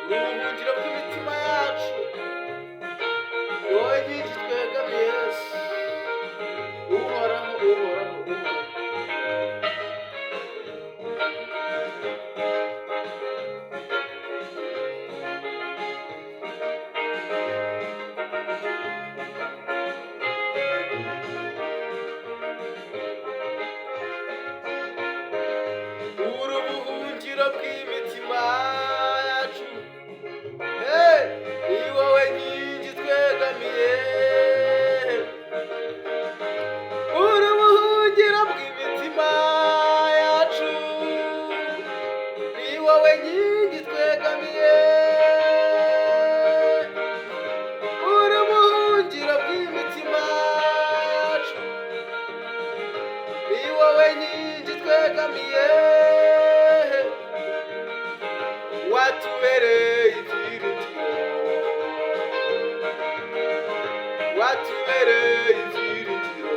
ubuhungiro bw'imitima yacu, ni wowe nkingi twegamiye Yesu. Uhoraho, uhoraho, uhoraho. uri ubuhungiro bw'imitima yacu, ni wowe nkingi twegamiye. uri ubuhungiro bw'imitima yacu, ni wowe nkingi twegamiye. uri ubuhungiro bw'imitima yacu, ni wowe nkingi twegamiye. watubereye ibyiringiro, watubereye ibyiringiro,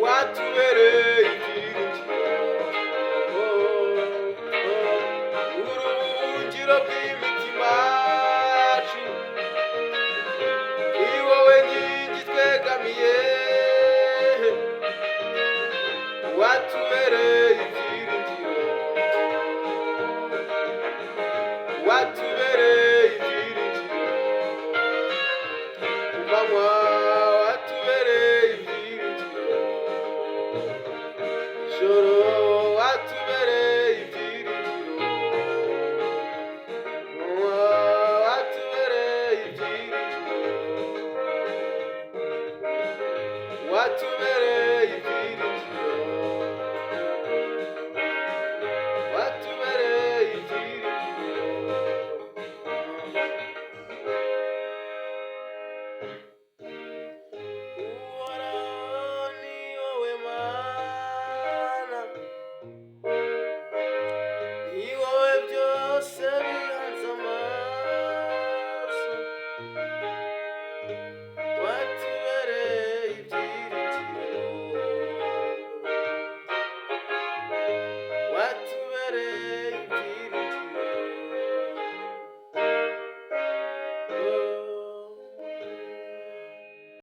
watubereye ibyiringiro. urubuhungiro bw'imitima yacu, ni wowe nkingi twegamiye. watubereye ibyiringiro, watubereye